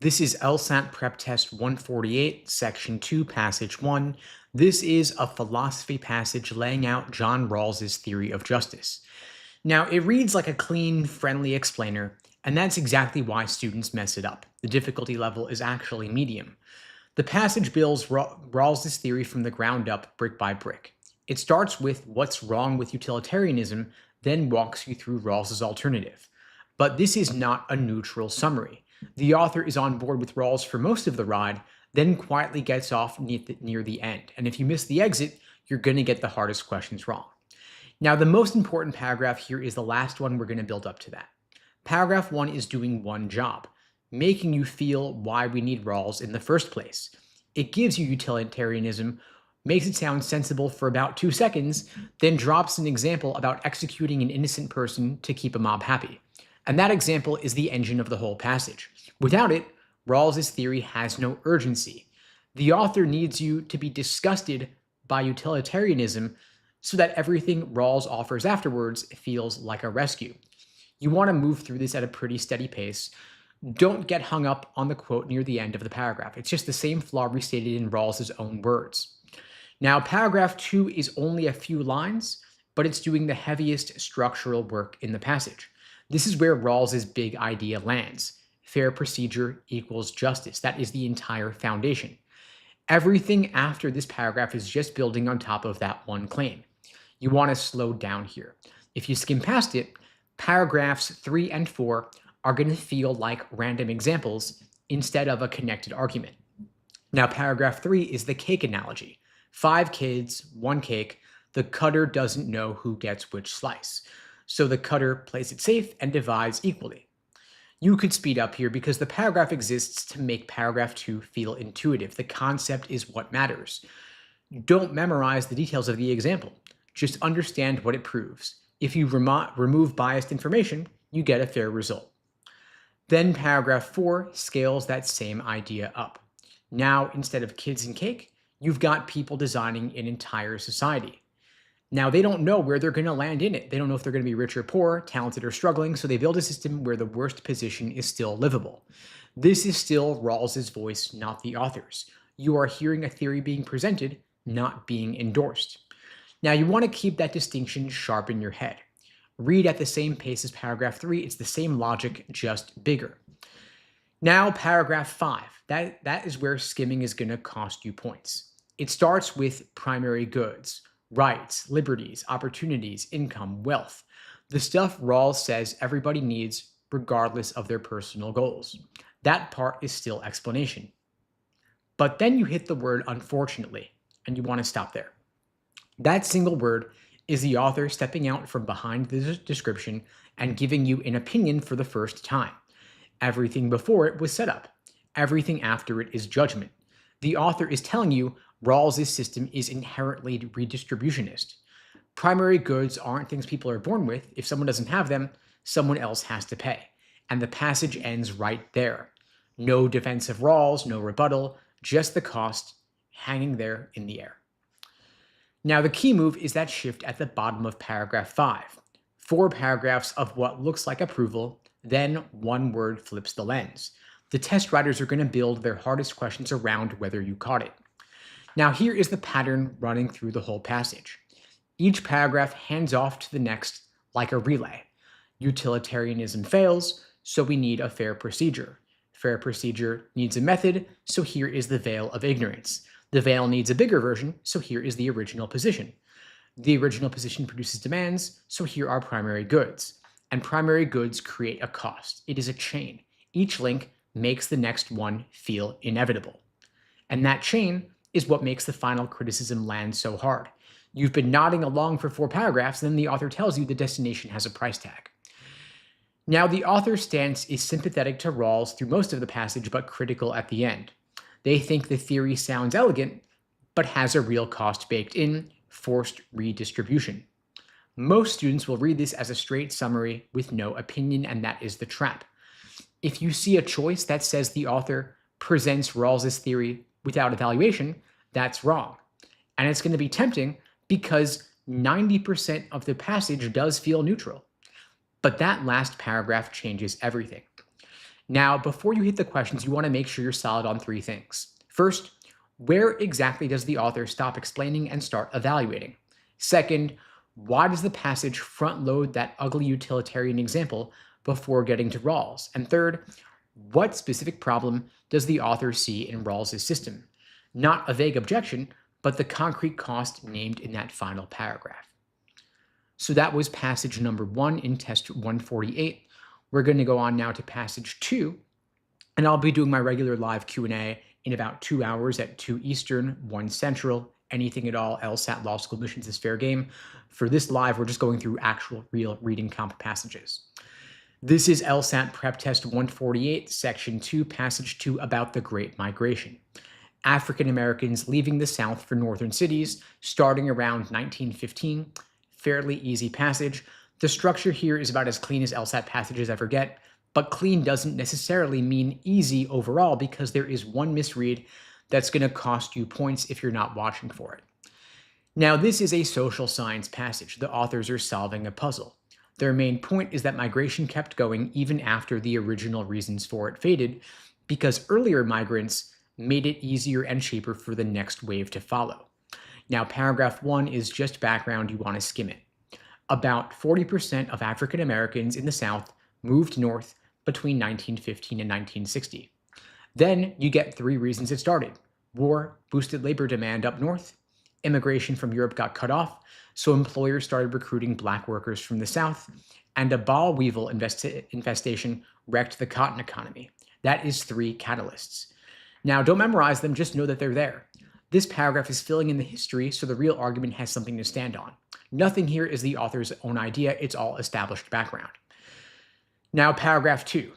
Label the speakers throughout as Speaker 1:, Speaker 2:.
Speaker 1: This is LSAT Prep Test 148, Section 2, Passage 1. This is a philosophy passage laying out John Rawls's theory of justice. Now, it reads like a clean, friendly explainer, and that's exactly why students mess it up. The difficulty level is actually medium. The passage builds Rawls's theory from the ground up, brick by brick. It starts with what's wrong with utilitarianism, then walks you through Rawls's alternative. But this is not a neutral summary. The author is on board with Rawls for most of the ride, then quietly gets off near the end. And if you miss the exit, you're going to get the hardest questions wrong. Now, the most important paragraph here is the last one. We're going to build up to that. Paragraph 1 is doing one job, making you feel why we need Rawls in the first place. It gives you utilitarianism, makes it sound sensible for about 2 seconds, then drops an example about executing an innocent person to keep a mob happy. And that example is the engine of the whole passage. Without it, Rawls's theory has no urgency. The author needs you to be disgusted by utilitarianism so that everything Rawls offers afterwards feels like a rescue. You want to move through this at a pretty steady pace. Don't get hung up on the quote near the end of the paragraph. It's just the same flaw restated in Rawls's own words. Now, paragraph 2 is only a few lines, but it's doing the heaviest structural work in the passage. This is where Rawls's big idea lands. Fair procedure equals justice. That is the entire foundation. Everything after this paragraph is just building on top of that one claim. You want to slow down here. If you skim past it, paragraphs 3 and 4 are going to feel like random examples instead of a connected argument. Now, paragraph 3 is the cake analogy. 5 kids, 1 cake. The cutter doesn't know who gets which slice. So the cutter plays it safe and divides equally. You could speed up here because the paragraph exists to make paragraph 2 feel intuitive. The concept is what matters. Don't memorize the details of the example. Just understand what it proves. If you remove biased information, you get a fair result. Then paragraph 4 scales that same idea up. Now, instead of kids and cake, you've got people designing an entire society. Now, they don't know where they're going to land in it. They don't know if they're going to be rich or poor, talented or struggling, so they build a system where the worst position is still livable. This is still Rawls's voice, not the author's. You are hearing a theory being presented, not being endorsed. Now, you want to keep that distinction sharp in your head. Read at the same pace as paragraph 3. It's the same logic, just bigger. Now, paragraph 5. That is where skimming is going to cost you points. It starts with primary goods. Rights, liberties, opportunities, income, wealth. The stuff Rawls says everybody needs regardless of their personal goals. That part is still explanation. But then you hit the word unfortunately, and you want to stop there. That single word is the author stepping out from behind the description and giving you an opinion for the first time. Everything before it was setup. Everything after it is judgment. The author is telling you Rawls's system is inherently redistributionist. Primary goods aren't things people are born with. If someone doesn't have them, someone else has to pay. And the passage ends right there. No defense of Rawls, no rebuttal, just the cost hanging there in the air. Now, the key move is that shift at the bottom of paragraph 5. 4 paragraphs of what looks like approval, then one word flips the lens. The test writers are going to build their hardest questions around whether you caught it. Now, here is the pattern running through the whole passage. Each paragraph hands off to the next like a relay. Utilitarianism fails, so we need a fair procedure. Fair procedure needs a method, so here is the veil of ignorance. The veil needs a bigger version, so here is the original position. The original position produces demands, so here are primary goods. And primary goods create a cost. It is a chain. Each link makes the next one feel inevitable. And that chain is what makes the final criticism land so hard. You've been nodding along for 4 paragraphs, and then the author tells you the destination has a price tag. Now, the author's stance is sympathetic to Rawls through most of the passage, but critical at the end. They think the theory sounds elegant, but has a real cost baked in, forced redistribution. Most students will read this as a straight summary with no opinion, and that is the trap. If you see a choice that says the author presents Rawls's theory without evaluation, that's wrong. And it's going to be tempting because 90% of the passage does feel neutral. But that last paragraph changes everything. Now, before you hit the questions, you want to make sure you're solid on three things. First, where exactly does the author stop explaining and start evaluating? Second, why does the passage front load that ugly utilitarian example before getting to Rawls? And third, what specific problem does the author see in Rawls's system? Not a vague objection, but the concrete cost named in that final paragraph. So that was passage number 1 in test 148. We're going to go on now to passage 2, and I'll be doing my regular live Q&A in about 2 hours at 2 Eastern, 1 Central. Anything at all, LSAT Law School Admissions is fair game. For this live, we're just going through actual real reading comp passages. This is LSAT Prep Test 148, Section 2, Passage 2 about the Great Migration. African Americans leaving the South for northern cities, starting around 1915. Fairly easy passage. The structure here is about as clean as LSAT passages ever get, but clean doesn't necessarily mean easy overall because there is one misread that's going to cost you points if you're not watching for it. Now, this is a social science passage. The authors are solving a puzzle. Their main point is that migration kept going even after the original reasons for it faded, because earlier migrants made it easier and cheaper for the next wave to follow. Now, paragraph 1 is just background. You want to skim it. About 40% of African Americans in the South moved north between 1915 and 1960. Then you get 3 reasons it started. War boosted labor demand up north. Immigration from Europe got cut off, so employers started recruiting black workers from the South, and a boll weevil infestation wrecked the cotton economy. That is 3 catalysts. Now, don't memorize them, just know that they're there. This paragraph is filling in the history, so the real argument has something to stand on. Nothing here is the author's own idea, it's all established background. Now, paragraph 2.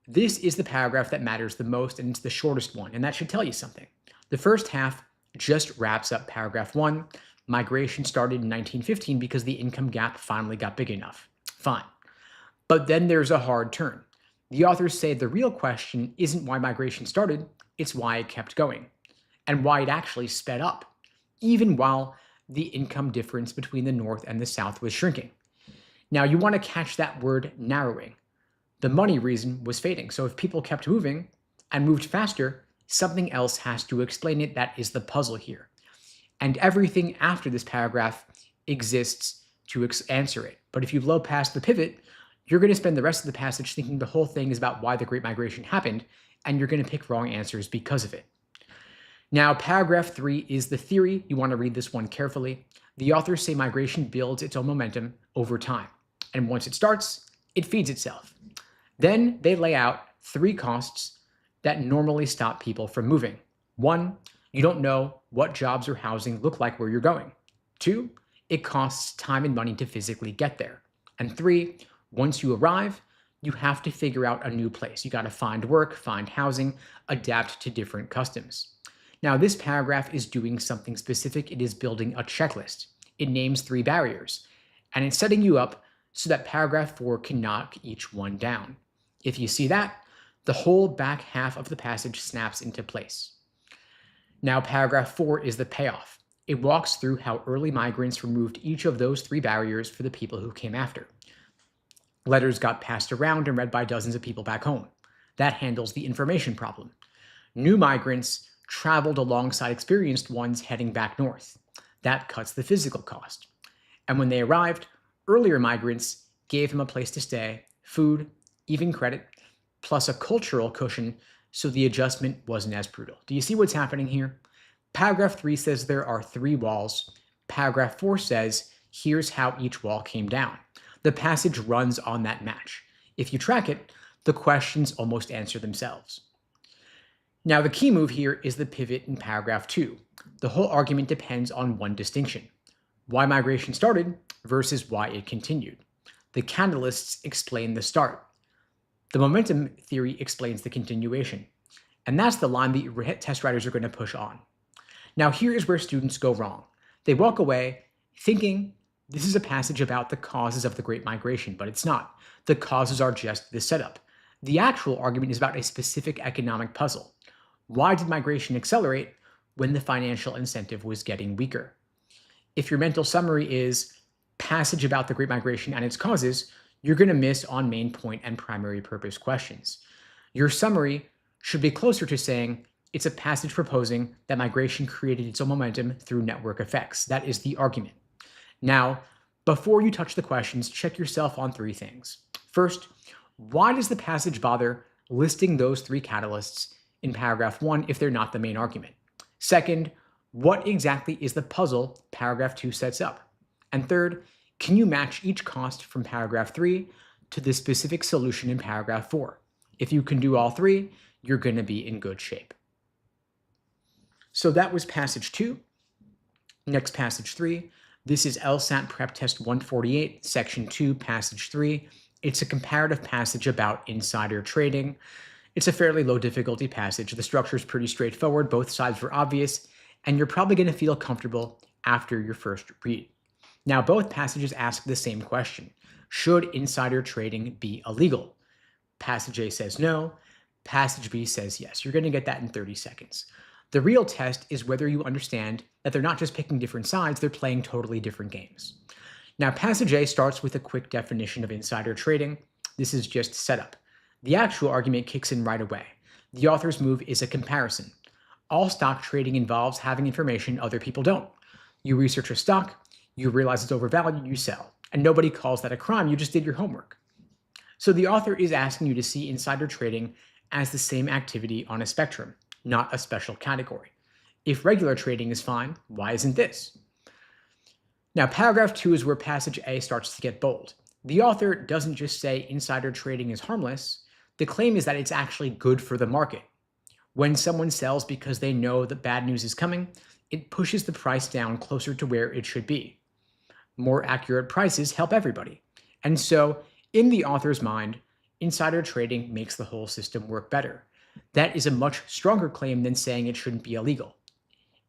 Speaker 1: This is the paragraph that matters the most, and it's the shortest one, and that should tell you something. The first half just wraps up paragraph 1. Migration started in 1915 because the income gap finally got big enough. Fine. But then there's a hard turn. The authors say the real question isn't why migration started, it's why it kept going, and why it actually sped up, even while the income difference between the North and the South was shrinking. Now, you want to catch that word narrowing. The money reason was fading, so if people kept moving and moved faster, something else has to explain it. That is the puzzle here. And everything after this paragraph exists to answer it. But if you blow past the pivot, you're going to spend the rest of the passage thinking the whole thing is about why the Great Migration happened, and you're going to pick wrong answers because of it. Now, paragraph 3 is the theory. You want to read this one carefully. The authors say migration builds its own momentum over time, and once it starts, it feeds itself. Then they lay out 3 costs that normally stop people from moving. 1, you don't know what jobs or housing look like where you're going. 2, it costs time and money to physically get there. And 3, once you arrive, you have to figure out a new place. You got to find work, find housing, adapt to different customs. Now, this paragraph is doing something specific. It is building a checklist. It names 3 barriers, and it's setting you up so that paragraph 4 can knock each one down. If you see that, the whole back half of the passage snaps into place. Now, paragraph 4 is the payoff. It walks through how early migrants removed each of those 3 barriers for the people who came after. Letters got passed around and read by dozens of people back home. That handles the information problem. New migrants traveled alongside experienced ones heading back north. That cuts the physical cost. And when they arrived, earlier migrants gave them a place to stay, food, even credit, plus a cultural cushion, so the adjustment wasn't as brutal. Do you see what's happening here? Paragraph 3 says there are 3 walls. Paragraph 4 says, here's how each wall came down. The passage runs on that match. If you track it, the questions almost answer themselves. Now, the key move here is the pivot in paragraph 2. The whole argument depends on one distinction: why migration started versus why it continued. The catalysts explain the start. The momentum theory explains the continuation. And that's the line the test writers are going to push on. Now, here is where students go wrong. They walk away thinking this is a passage about the causes of the Great Migration, but it's not. The causes are just the setup. The actual argument is about a specific economic puzzle. Why did migration accelerate when the financial incentive was getting weaker? If your mental summary is passage about the Great Migration and its causes, you're going to miss on main point and primary purpose questions. Your summary should be closer to saying it's a passage proposing that migration created its own momentum through network effects. That is the argument. Now, before you touch the questions, check yourself on three things. First, why does the passage bother listing those three catalysts in paragraph 1 if they're not the main argument? Second, what exactly is the puzzle paragraph 2 sets up? And third, can you match each cost from paragraph 3 to the specific solution in paragraph 4? If you can do all three, you're going to be in good shape. So that was passage 2. Next, passage 3. This is LSAT PrepTest 148, section 2, passage 3. It's a comparative passage about insider trading. It's a fairly low difficulty passage. The structure is pretty straightforward. Both sides were obvious, and you're probably going to feel comfortable after your first read. Now, both passages ask the same question. Should insider trading be illegal? Passage A says no. Passage B says yes. You're going to get that in 30 seconds. The real test is whether you understand that they're not just picking different sides, they're playing totally different games. Now, passage A starts with a quick definition of insider trading. This is just setup. The actual argument kicks in right away. The author's move is a comparison. All stock trading involves having information other people don't. You research a stock, you realize it's overvalued, you sell. And nobody calls that a crime, you just did your homework. So the author is asking you to see insider trading as the same activity on a spectrum, not a special category. If regular trading is fine, why isn't this? Now, paragraph 2 is where passage A starts to get bold. The author doesn't just say insider trading is harmless. The claim is that it's actually good for the market. When someone sells because they know that bad news is coming, it pushes the price down closer to where it should be. More accurate prices help everybody. And so, in the author's mind, insider trading makes the whole system work better. That is a much stronger claim than saying it shouldn't be illegal.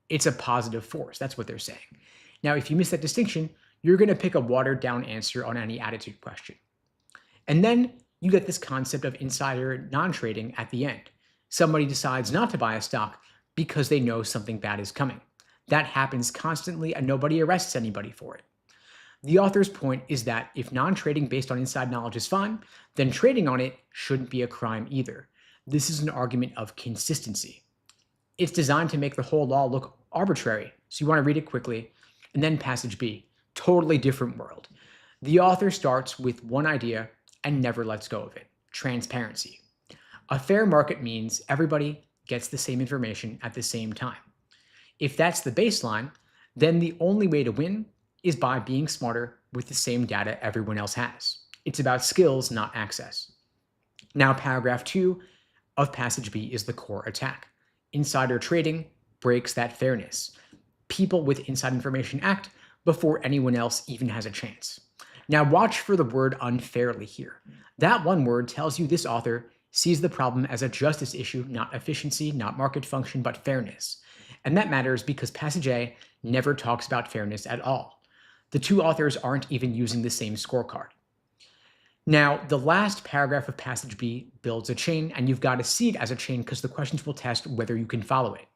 Speaker 1: It's a positive force. That's what they're saying. Now, if you miss that distinction, you're going to pick a watered-down answer on any attitude question. And then you get this concept of insider non-trading at the end. Somebody decides not to buy a stock because they know something bad is coming. That happens constantly, and nobody arrests anybody for it. The author's point is that if non-trading based on inside knowledge is fine, then trading on it shouldn't be a crime either. This is an argument of consistency. It's designed to make the whole law look arbitrary, so you want to read it quickly. And then passage B, totally different world. The author starts with one idea and never lets go of it, transparency. A fair market means everybody gets the same information at the same time. If that's the baseline, then the only way to win is by being smarter with the same data everyone else has. It's about skills, not access. Now, paragraph 2 of passage B is the core attack. Insider trading breaks that fairness. People with inside information act before anyone else even has a chance. Now, watch for the word unfairly here. That one word tells you this author sees the problem as a justice issue, not efficiency, not market function, but fairness. And that matters because passage A never talks about fairness at all. The two authors aren't even using the same scorecard. Now, the last paragraph of passage B builds a chain, and you've got to see it as a chain because the questions will test whether you can follow it.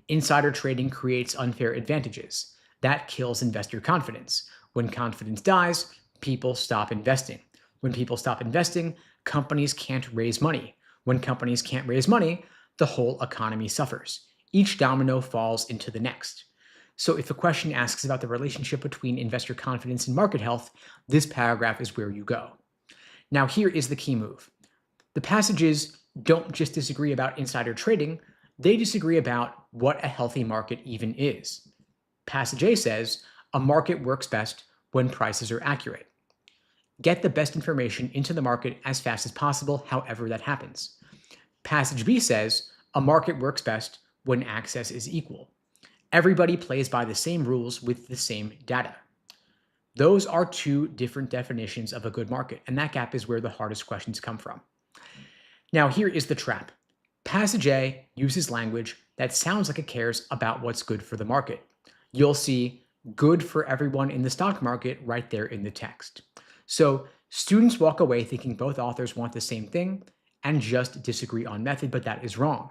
Speaker 1: Insider trading creates unfair advantages. That kills investor confidence. When confidence dies, people stop investing. When people stop investing, companies can't raise money. When companies can't raise money, the whole economy suffers. Each domino falls into the next. So if a question asks about the relationship between investor confidence and market health, this paragraph is where you go. Now, here is the key move. The passages don't just disagree about insider trading, they disagree about what a healthy market even is. Passage A says, a market works best when prices are accurate. Get the best information into the market as fast as possible, however that happens. Passage B says, a market works best when access is equal. Everybody plays by the same rules with the same data. Those are two different definitions of a good market, and that gap is where the hardest questions come from. Now, here is the trap. Passage A uses language that sounds like it cares about what's good for the market. You'll see good for everyone in the stock market right there in the text. So students walk away thinking both authors want the same thing and just disagree on method, but that is wrong.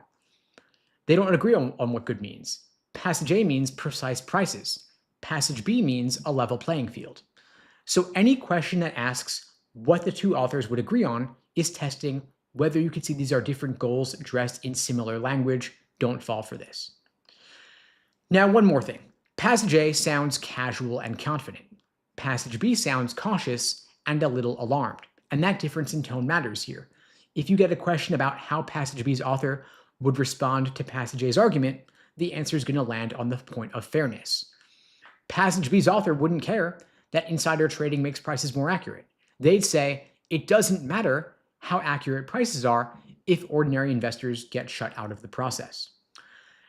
Speaker 1: They don't agree on what good means. Passage A means precise prices. Passage B means a level playing field. So any question that asks what the two authors would agree on is testing Whether you can see these are different goals dressed in similar language, don't fall for this. Now, one more thing. Passage A sounds casual and confident. Passage B sounds cautious and a little alarmed, and that difference in tone matters here. If you get a question about how Passage B's author would respond to Passage A's argument, the answer is going to land on the point of fairness. Passage B's author wouldn't care that insider trading makes prices more accurate. They'd say it doesn't matter how accurate prices are if ordinary investors get shut out of the process.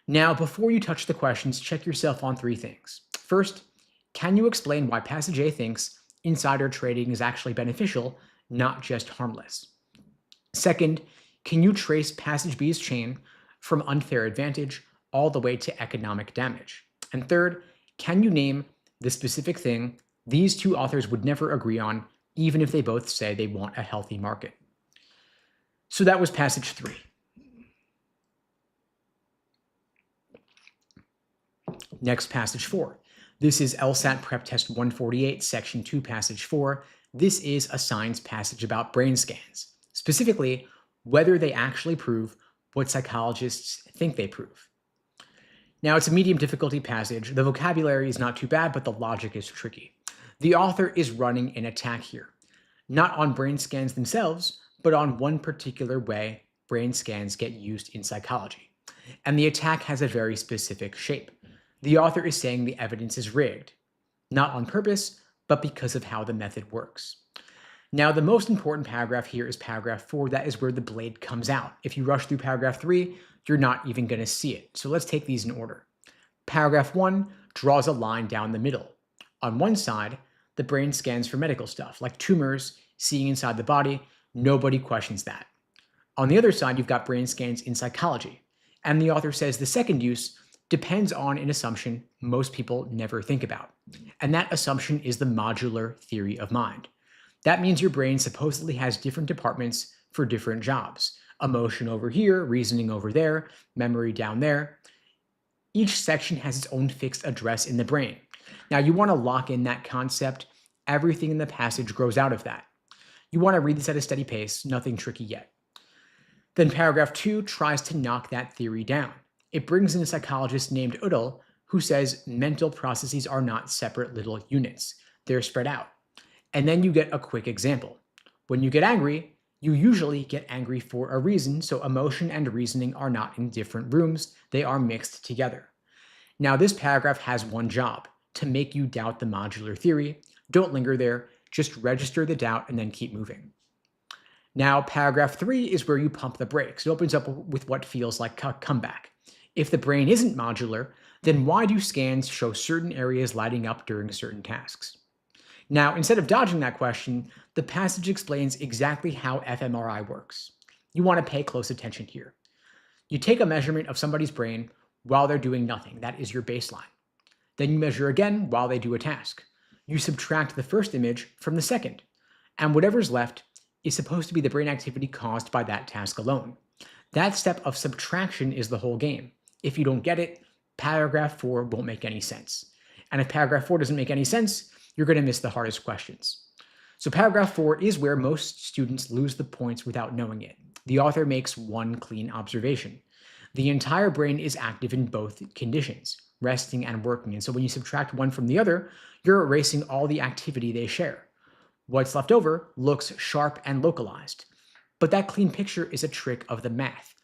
Speaker 1: Now, before you touch the questions, check yourself on three things. First, can you explain why Passage A thinks insider trading is actually beneficial, not just harmless? Second, can you trace Passage B's chain from unfair advantage all the way to economic damage? And third, can you name the specific thing these two authors would never agree on, even if they both say they want a healthy market? So that was Passage 3. Next, Passage 4. This is LSAT PrepTest 148, Section 2, Passage 4. This is a science passage about brain scans, specifically whether they actually prove what psychologists think they prove. Now, it's a medium difficulty passage. The vocabulary is not too bad, but the logic is tricky. The author is running an attack here, not on brain scans themselves, but on one particular way brain scans get used in psychology. And the attack has a very specific shape. The author is saying the evidence is rigged, not on purpose, but because of how the method works. Now, the most important paragraph here is paragraph 4. That is where the blade comes out. If you rush through paragraph 3, you're not even going to see it. So let's take these in order. Paragraph 1 draws a line down the middle. On one side, the brain scans for medical stuff, like tumors, seeing inside the body. Nobody questions that. On the other side, you've got brain scans in psychology. And the author says the second use depends on an assumption most people never think about. And that assumption is the modular theory of mind. That means your brain supposedly has different departments for different jobs. Emotion over here, reasoning over there, memory down there. Each section has its own fixed address in the brain. Now, you want to lock in that concept. Everything in the passage grows out of that. You want to read this at a steady pace, nothing tricky yet. Then paragraph 2 tries to knock that theory down. It brings in a psychologist named Udall, who says mental processes are not separate little units. They're spread out. And then you get a quick example. When you get angry, you usually get angry for a reason, so emotion and reasoning are not in different rooms. They are mixed together. Now, this paragraph has one job, to make you doubt the modular theory. Don't linger there. Just register the doubt and then keep moving. Now, paragraph 3 is where you pump the brakes. It opens up with what feels like a comeback. If the brain isn't modular, then why do scans show certain areas lighting up during certain tasks? Now, instead of dodging that question, the passage explains exactly how fMRI works. You want to pay close attention here. You take a measurement of somebody's brain while they're doing nothing. That is your baseline. Then you measure again while they do a task. You subtract the first image from the second, and whatever's left is supposed to be the brain activity caused by that task alone. That step of subtraction is the whole game. If you don't get it, paragraph 4 won't make any sense. And if paragraph 4 doesn't make any sense, you're going to miss the hardest questions. So paragraph 4 is where most students lose the points without knowing it. The author makes one clean observation. The entire brain is active in both conditions, resting and working. And so when you subtract one from the other, you're erasing all the activity they share. What's left over looks sharp and localized. But that clean picture is a trick of the math.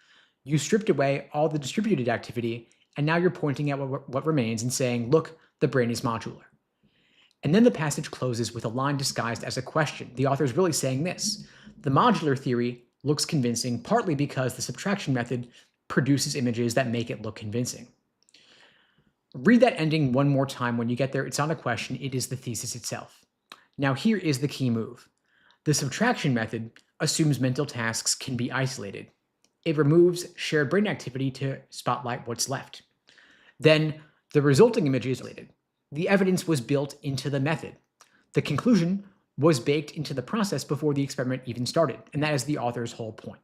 Speaker 1: You stripped away all the distributed activity, and now you're pointing at what remains and saying, look, the brain is modular. And then the passage closes with a line disguised as a question. The author is really saying this. The modular theory looks convincing partly because the subtraction method produces images that make it look convincing. Read that ending one more time when you get there. It's not a question, it is the thesis itself. Now here is the key move. The subtraction method assumes mental tasks can be isolated. It removes shared brain activity to spotlight what's left. Then the resulting image is isolated. The evidence was built into the method. The conclusion was baked into the process before the experiment even started, and that is the author's whole point.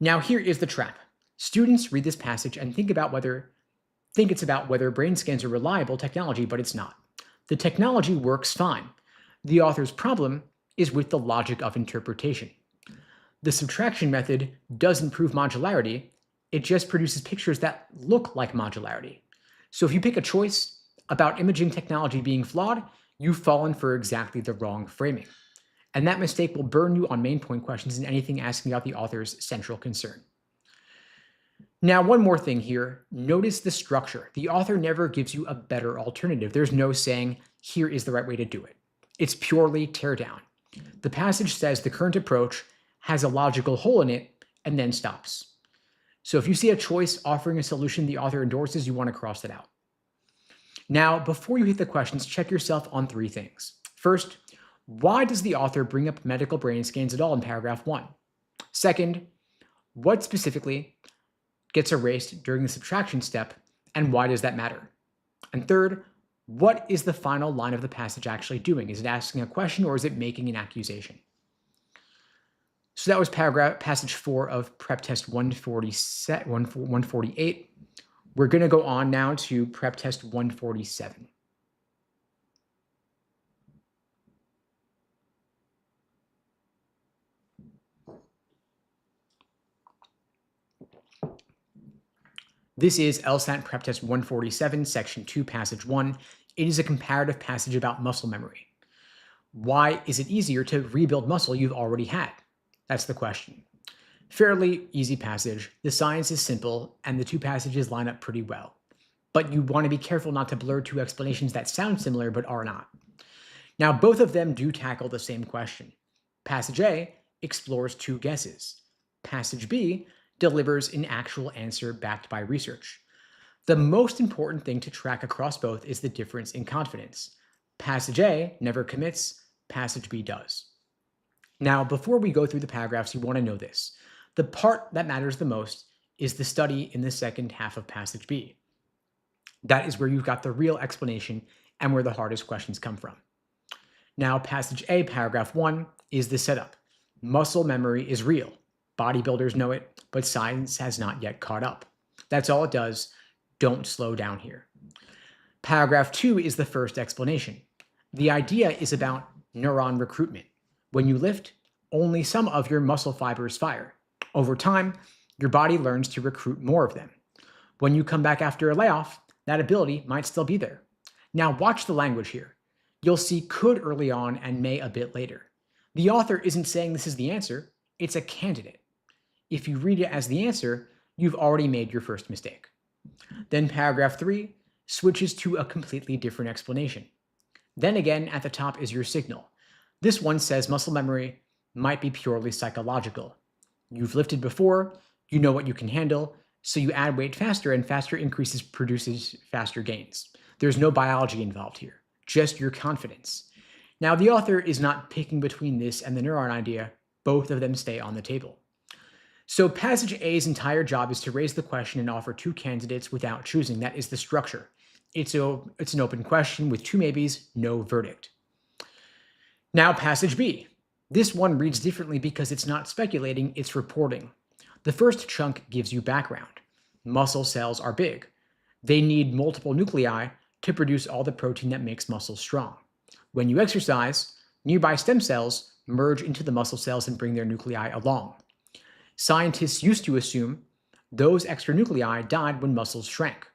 Speaker 1: Now here is the trap. Students read this passage and think it's about whether brain scans are reliable technology, but it's not. The technology works fine. The author's problem is with the logic of interpretation. The subtraction method doesn't prove modularity, it just produces pictures that look like modularity. So if you pick a choice about imaging technology being flawed, you've fallen for exactly the wrong framing. And that mistake will burn you on main point questions and anything asking about the author's central concern. Now, one more thing here. Notice the structure. The author never gives you a better alternative. There's no saying, here is the right way to do it. It's purely tear down. The passage says the current approach has a logical hole in it and then stops. So if you see a choice offering a solution the author endorses, you want to cross it out. Now, before you hit the questions, check yourself on 3 things. First, why does the author bring up medical brain scans at all in paragraph 1? Second, what specifically gets erased during the subtraction step, and why does that matter? And third, what is the final line of the passage actually doing? Is it asking a question or is it making an accusation? So that was passage 4 of PrepTest 148. We're going to go on now to PrepTest 147. This is LSAT PrepTest 147, Section 2, Passage 1. It is a comparative passage about muscle memory. Why is it easier to rebuild muscle you've already had? That's the question. Fairly easy passage. The science is simple, and the 2 passages line up pretty well. But you want to be careful not to blur 2 explanations that sound similar but are not. Now, both of them do tackle the same question. Passage A explores 2 guesses. Passage B delivers an actual answer backed by research. The most important thing to track across both is the difference in confidence. Passage A never commits, passage B does. Now, before we go through the paragraphs, you want to know this. The part that matters the most is the study in the second half of passage B. That is where you've got the real explanation and where the hardest questions come from. Now, passage A, paragraph 1, is the setup. Muscle memory is real. Bodybuilders know it, but science has not yet caught up. That's all it does. Don't slow down here. Paragraph 2 is the first explanation. The idea is about neuron recruitment. When you lift, only some of your muscle fibers fire. Over time, your body learns to recruit more of them. When you come back after a layoff, that ability might still be there. Now watch the language here. You'll see could early on and may a bit later. The author isn't saying this is the answer, it's a candidate. If you read it as the answer, you've already made your first mistake. Then paragraph 3 switches to a completely different explanation. Then again, at the top is your signal. This one says muscle memory might be purely psychological. You've lifted before, you know what you can handle, so you add weight faster and faster increases produces faster gains. There's no biology involved here, just your confidence. Now, the author is not picking between this and the neuron idea. Both of them stay on the table. So passage A's entire job is to raise the question and offer 2 candidates without choosing. That is the structure. It's an open question with 2 maybes, no verdict. Now passage B. This one reads differently because it's not speculating, it's reporting. The first chunk gives you background. Muscle cells are big. They need multiple nuclei to produce all the protein that makes muscles strong. When you exercise, nearby stem cells merge into the muscle cells and bring their nuclei along. Scientists used to assume those extra nuclei died when muscles shrank.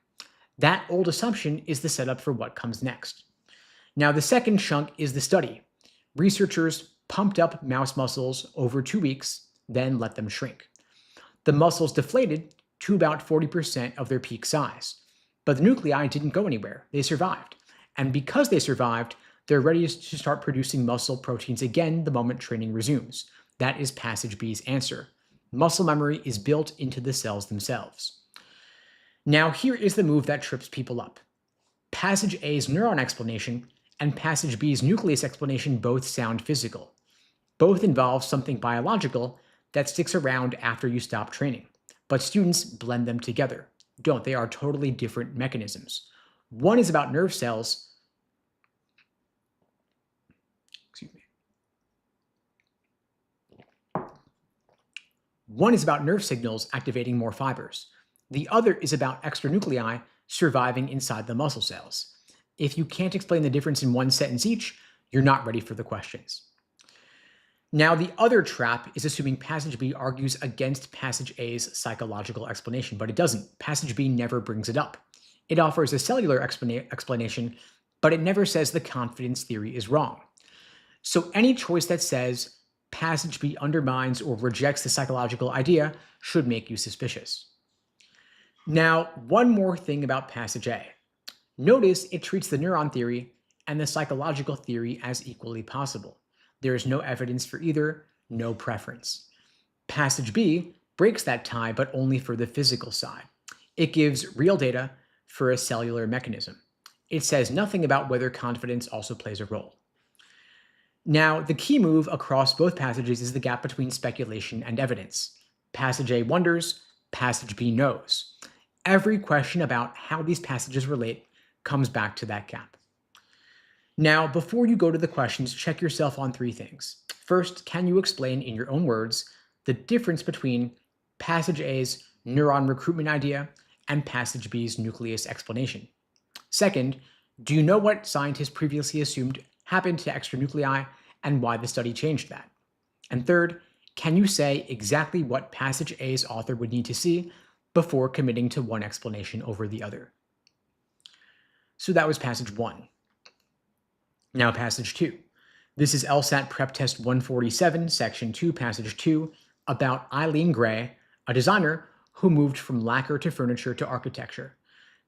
Speaker 1: That old assumption is the setup for what comes next. Now, the second chunk is the study. Researchers pumped up mouse muscles over 2 weeks, then let them shrink. The muscles deflated to about 40% of their peak size, but the nuclei didn't go anywhere. They survived. And because they survived, they're ready to start producing muscle proteins again the moment training resumes. That is passage B's answer. Muscle memory is built into the cells themselves. Now, here is the move that trips people up. Passage A's neuron explanation and passage B's nucleus explanation both sound physical. Both involve something biological that sticks around after you stop training. But students blend them together. Don't they? Are totally different mechanisms. One is about nerve cells. One is about nerve signals activating more fibers. The other is about extra nuclei surviving inside the muscle cells. If you can't explain the difference in one sentence each, you're not ready for the questions. Now, the other trap is assuming passage B argues against passage A's psychological explanation, but it doesn't. Passage B never brings it up. It offers a cellular explanation, but it never says the confidence theory is wrong. So any choice that says passage B undermines or rejects the psychological idea should make you suspicious. Now, one more thing about passage A. Notice it treats the neuron theory and the psychological theory as equally possible. There is no evidence for either, no preference. Passage B breaks that tie, but only for the physical side. It gives real data for a cellular mechanism. It says nothing about whether confidence also plays a role. Now, the key move across both passages is the gap between speculation and evidence. Passage A wonders, passage B knows. Every question about how these passages relate comes back to that gap. Now, before you go to the questions, check yourself on three things. First, can you explain in your own words the difference between passage A's neuron recruitment idea and passage B's nucleus explanation? Second, do you know what scientists previously assumed happened to extranuclei and why the study changed that? And third, can you say exactly what passage A's author would need to see before committing to one explanation over the other? So that was passage 1. Now passage 2. This is LSAT PrepTest 147, section 2, passage 2, about Eileen Gray, a designer who moved from lacquer to furniture to architecture.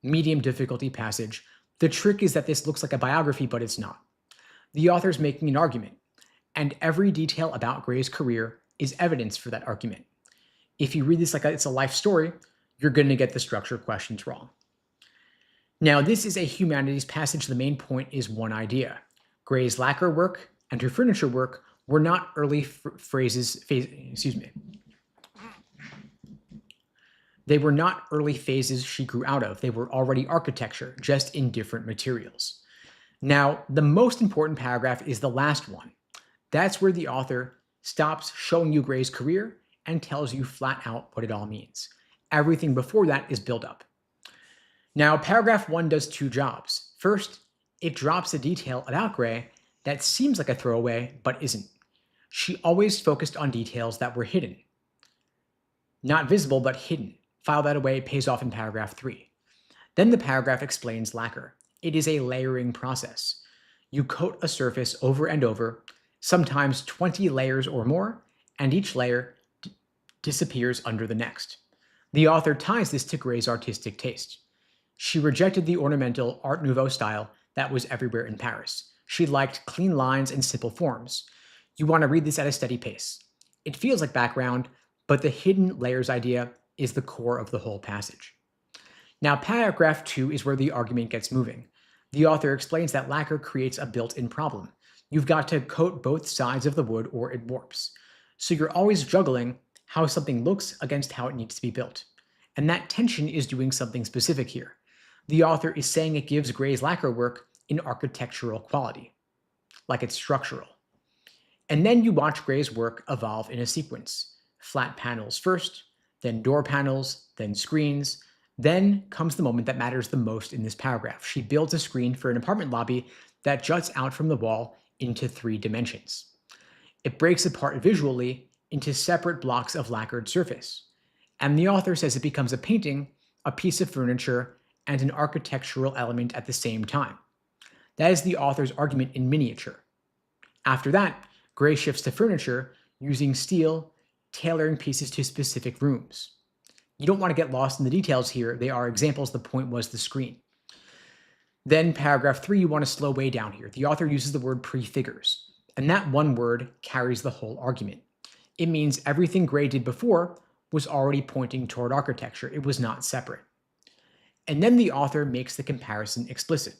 Speaker 1: Medium difficulty passage. The trick is that this looks like a biography, but it's not. The author's making an argument, and every detail about Gray's career is evidence for that argument. If you read this like it's a life story, you're going to get the structure questions wrong. Now, this is a humanities passage. The main point is one idea. Gray's lacquer work and her furniture work were not early They were not early phases she grew out of. They were already architecture, just in different materials. Now, the most important paragraph is the last one. That's where the author stops showing you Gray's career and tells you flat out what it all means. Everything before that is built up. Now, paragraph 1 does two jobs. First, it drops a detail about Gray that seems like a throwaway, but isn't. She always focused on details that were hidden. Not visible, but hidden. File that away, it pays off in paragraph 3. Then the paragraph explains lacquer. It is a layering process. You coat a surface over and over, sometimes 20 layers or more, and each layer disappears under the next. The author ties this to Gray's artistic taste. She rejected the ornamental Art Nouveau style that was everywhere in Paris. She liked clean lines and simple forms. You want to read this at a steady pace. It feels like background, but the hidden layers idea is the core of the whole passage. Now, paragraph 2 is where the argument gets moving. The author explains that lacquer creates a built-in problem. You've got to coat both sides of the wood or it warps. So you're always juggling how something looks against how it needs to be built. And that tension is doing something specific here. The author is saying it gives Gray's lacquer work an architectural quality, like it's structural. And then you watch Gray's work evolve in a sequence. Flat panels first, then door panels, then screens. Then comes the moment that matters the most in this paragraph. She builds a screen for an apartment lobby that juts out from the wall into 3 dimensions. It breaks apart visually into separate blocks of lacquered surface. And the author says it becomes a painting, a piece of furniture, and an architectural element at the same time. That is the author's argument in miniature. After that, Gray shifts to furniture using steel, tailoring pieces to specific rooms. You don't want to get lost in the details here. They are examples. The point was the screen. Then paragraph 3, you want to slow way down here. The author uses the word prefigures, and that one word carries the whole argument. It means everything Gray did before was already pointing toward architecture. It was not separate. And then the author makes the comparison explicit.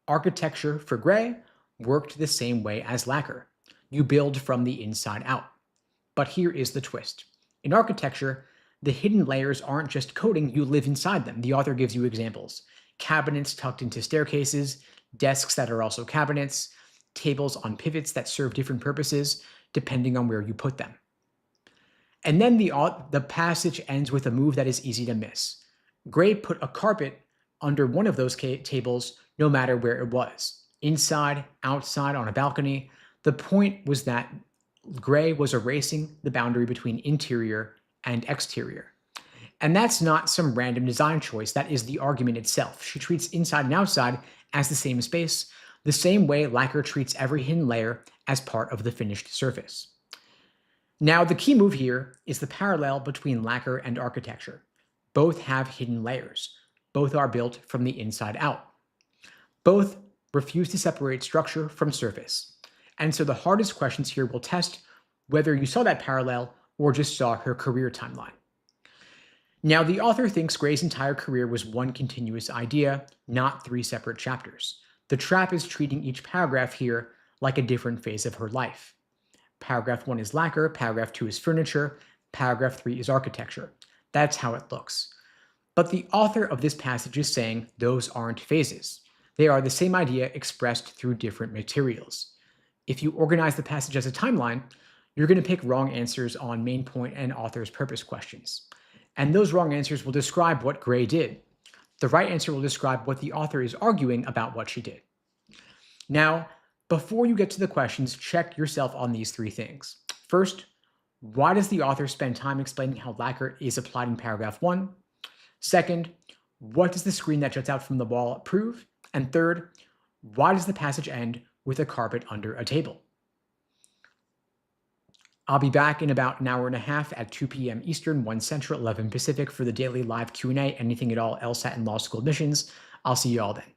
Speaker 1: Architecture for Gray worked the same way as lacquer. You build from the inside out. But here is the twist. In architecture, the hidden layers aren't just coating, you live inside them. The author gives you examples. Cabinets tucked into staircases, desks that are also cabinets, tables on pivots that serve different purposes depending on where you put them. And then the passage ends with a move that is easy to miss. Gray put a carpet under one of those tables no matter where it was. Inside, outside, on a balcony. The point was that Gray was erasing the boundary between interior and exterior. And that's not some random design choice. That is the argument itself. She treats inside and outside as the same space, the same way lacquer treats every hidden layer as part of the finished surface. Now, the key move here is the parallel between lacquer and architecture. Both have hidden layers. Both are built from the inside out. Both refuse to separate structure from surface. And so the hardest questions here will test whether you saw that parallel or just saw her career timeline. Now, the author thinks Gray's entire career was one continuous idea, not 3 separate chapters. The trap is treating each paragraph here like a different phase of her life. Paragraph 1 is lacquer, paragraph 2 is furniture, paragraph 3 is architecture. That's how it looks. But the author of this passage is saying those aren't phases. They are the same idea expressed through different materials. If you organize the passage as a timeline, you're going to pick wrong answers on main point and author's purpose questions. And those wrong answers will describe what Gray did. The right answer will describe what the author is arguing about what she did. Now, before you get to the questions, check yourself on these 3 things. First, why does the author spend time explaining how lacquer is applied in paragraph 1? Second, what does the screen that juts out from the wall prove? And third, why does the passage end with a carpet under a table? I'll be back in about an hour and a half at 2 p.m. Eastern, 1 Central, 11 Pacific for the daily live Q&A, anything at all LSAT and law school admissions. I'll see you all then.